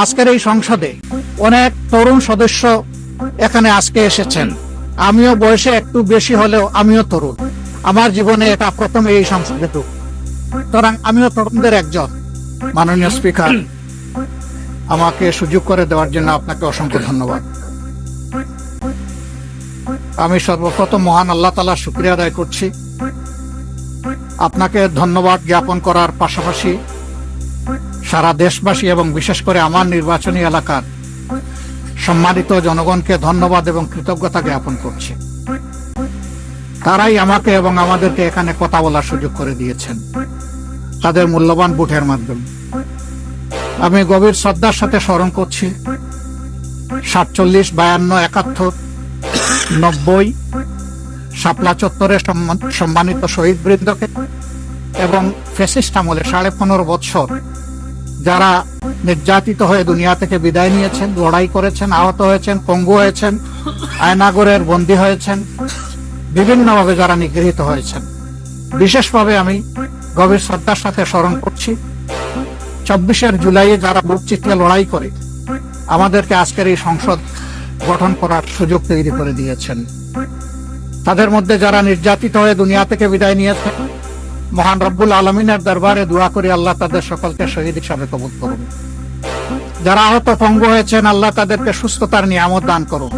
আজকের এই সংসদে অনেক তরুণ সদস্য এখানে আজকে এসেছেন। আমিও বয়সে একটু বেশি হলেও আমিও তরুণ। আমার জীবনে এটা প্রথম এই সংসদে ঢুক, সুতরাং আমিও তরুণদের একজন। মাননীয় স্পিকার, আমাকে সুযোগ করে দেওয়ার জন্য আপনাকে অসংখ্য ধন্যবাদ। আমি সর্বপ্রথম মহান আল্লাহ তাআলার শুকরিয়া আদায় করছি। আপনাকে ধন্যবাদ জ্ঞাপন করার পাশাপাশি সারা দেশবাসী এবং বিশেষ করে আমার নির্বাচনী এলাকার সম্মানিত জনগণকে ধন্যবাদ এবং কৃতজ্ঞতা জ্ঞাপন করছি। তারাই আমাকে এবং আমাদেরকে এখানে কথা বলার সুযোগ করে দিয়েছেন তাদের মূল্যবান ভোটের মাধ্যমে। আমি গভীর শ্রদ্ধার সাথে স্মরণ করছি 47, 52, 71, 90 শাপলা চত্বরে সম্মানিত শহীদ বৃন্দকে এবং ফ্যাসিস্ট আমলে 15.5 বছর যারা নির্যাতিত হয়ে দুনিয়া থেকে বিদায় নিয়েছেন, লড়াই করেছেন, আহত হয়েছেন, পঙ্গু হয়েছেন, আয়নাগরের বন্দী হয়েছেন, বিভিন্নভাবে যারা নিগৃহীত হয়েছেন, বিশেষভাবে আমি গভীর শ্রদ্ধার সাথে স্মরণ করছি 24 জুলাইয়ে যারা বুক চিতিয়ে লড়াই করে আমাদেরকে আজকের এই সংসদ গঠন করার সুযোগ তৈরি করে দিয়েছেন। তাদের মধ্যে যারা নির্যাতিত হয়ে দুনিয়া থেকে বিদায় নিয়েছেন, মহান রব্বুল আলমিনের দরবারে দোয়া করি আল্লাহ তাদের সকলকে শহীদ হিসাবে কবুল করুন। যারা আহত পঙ্গু হয়েছেন, আল্লাহ তাদেরকে সুস্থতার নিয়ামত দান করুন।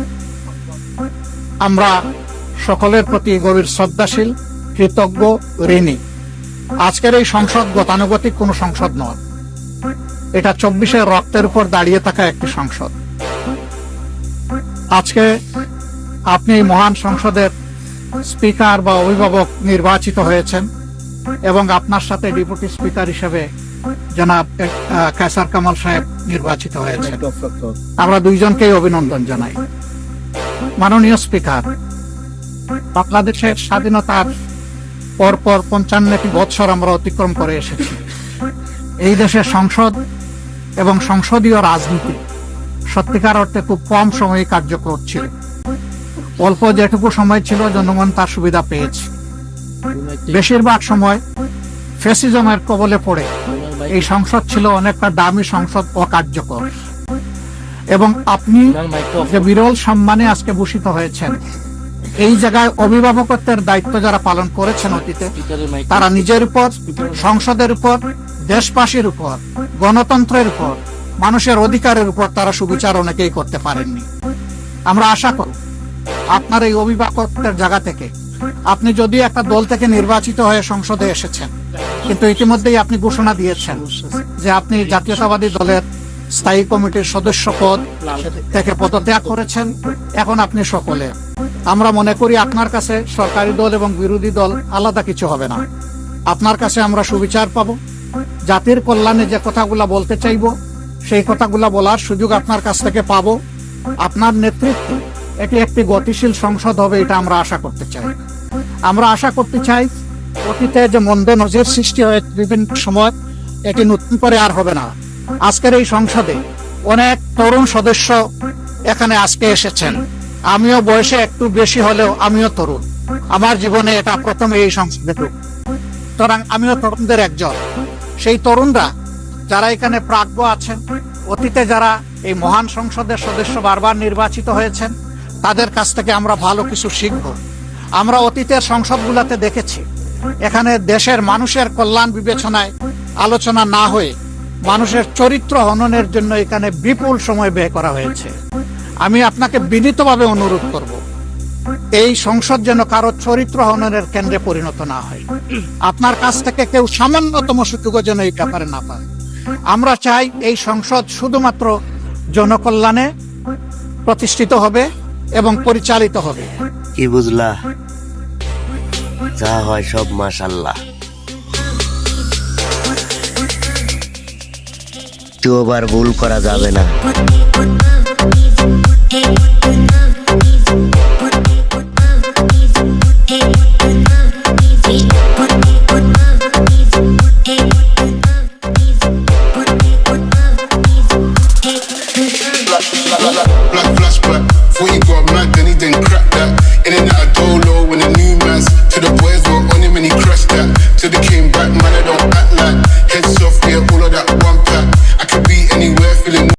আমরা সকলের প্রতি গভীর শ্রদ্ধাশীল, কৃতজ্ঞ, ঋণী। আজকের এই সংসদ গতানুগতিক কোন সংসদ নয়, এটা 24 রক্তের উপর দাঁড়িয়ে থাকা একটি সংসদ। আজকে আপনি মহান সংসদের স্পিকার বা অভিভাবক নির্বাচিত হয়েছেন এবং আপনার সাথে ডেপুটি স্পিকার হিসেবে জনাব কায়সার কামাল সাহেব নির্বাচিত হয়েছেন। আমরা দুইজনকেই অভিনন্দন জানাই। মাননীয় স্পিকার, বাংলাদেশের স্বাধীনতার পরপর 55টি বছর আমরা অতিক্রম করে এসেছি। এই দেশের সংসদ এবং সংসদীয় রাজনীতি সত্যিকার অর্থে খুব কম সময়ে কার্যকর ছিল। অল্প যেটুকু সময় ছিল জনগণ তার সুবিধা পেয়েছে। বেশিরভাগ সময় ফ্যাসিজমের কবলে পড়ে এই সংসদ ছিল অনেকটা দামি সংসদ, অকার্যকর। এবং আপনি যে বিরল সম্মানে আজকে ভূষিত হয়েছেন, এই জায়গায় অভিভাবকত্বের দায়িত্ব যারা পালন করেছেন অতীতে, তারা নিজের উপর, সংসদের উপর, দেশবাসীর উপর, গণতন্ত্রের উপর, মানুষের অধিকারের উপর তারা সুবিচার অনেকেই করতে পারেননি। আমরা আশা করি আপনার এই অভিভাবকত্বের জায়গা থেকে, আপনি যদি একটা দল থেকে নির্বাচিত হয়ে সংসদে এসেছেন, কিন্তু ইতিমধ্যেই আপনি ঘোষণা দিয়েছেন যে আপনি জাতীয়তাবাদী দলের স্থায়ী কমিটির সদস্য পদ থেকে পদত্যাগ করেছেন। এখন আপনি সকলে, আমরা মনে করি আপনার কাছে সরকারি দল এবং বিরোধী দল আলাদা কিছু হবে না। আপনার কাছে আমরা সুবিচার পাবো, জাতির কল্যাণে যে কথাগুলা বলতে চাইবো সেই কথাগুলা বলার সুযোগ আপনার কাছ থেকে পাবো। আপনার নেতৃত্বে এটি একটি গতিশীল সংসদ হবে, এটা আমরা আশা করতে চাই। আমরা আশা করতে চাই অতীতে যে মন্দ নজির সৃষ্টি হয়ে বিভিন্ন সময়, এটি নতুন করে আর হবে না। আজকের এই সংসদে অনেক তরুণ সদস্য এখানে আজকে এসেছেন। আমিও বয়সে একটু বেশি হলেও আমিও তরুণ। আমার জীবনে এটা প্রথম এই সংসদে ঢুক, সুতরাং আমিও তরুণদের একজন। সেই তরুণরা যারা এখানে প্রাজ্ঞ আছেন, অতীতে যারা এই মহান সংসদের সদস্য বারবার নির্বাচিত হয়েছেন, তাদের কাছ থেকে আমরা ভালো কিছু শিখব। আমরা অতীতের সংসদগুলোতে দেখেছি এখানে দেশের মানুষের কল্যাণ বিবেচনায় আলোচনা না হয়ে মানুষের চরিত্র হননের জন্য এখানে বিপুল সময় ব্যয় করা হয়েছে। আমি আপনাকে বিনীতভাবে অনুরোধ করব, এই সংসদ যেন কারো চরিত্র হননের কেন্দ্রে পরিণত না হয়। আপনার কাছ থেকে কেউ সামান্যতম সুযোগও যেন এই ব্যাপারে না পায়। আমরা চাই এই সংসদ শুধুমাত্র জনকল্যাণে প্রতিষ্ঠিত হবে এবং পরিচালিত হবে। কি বুঝলা? যা হয় সব মাশাআল্লাহ। দুবার ভুল করা যাবে না। Black flashback, before you got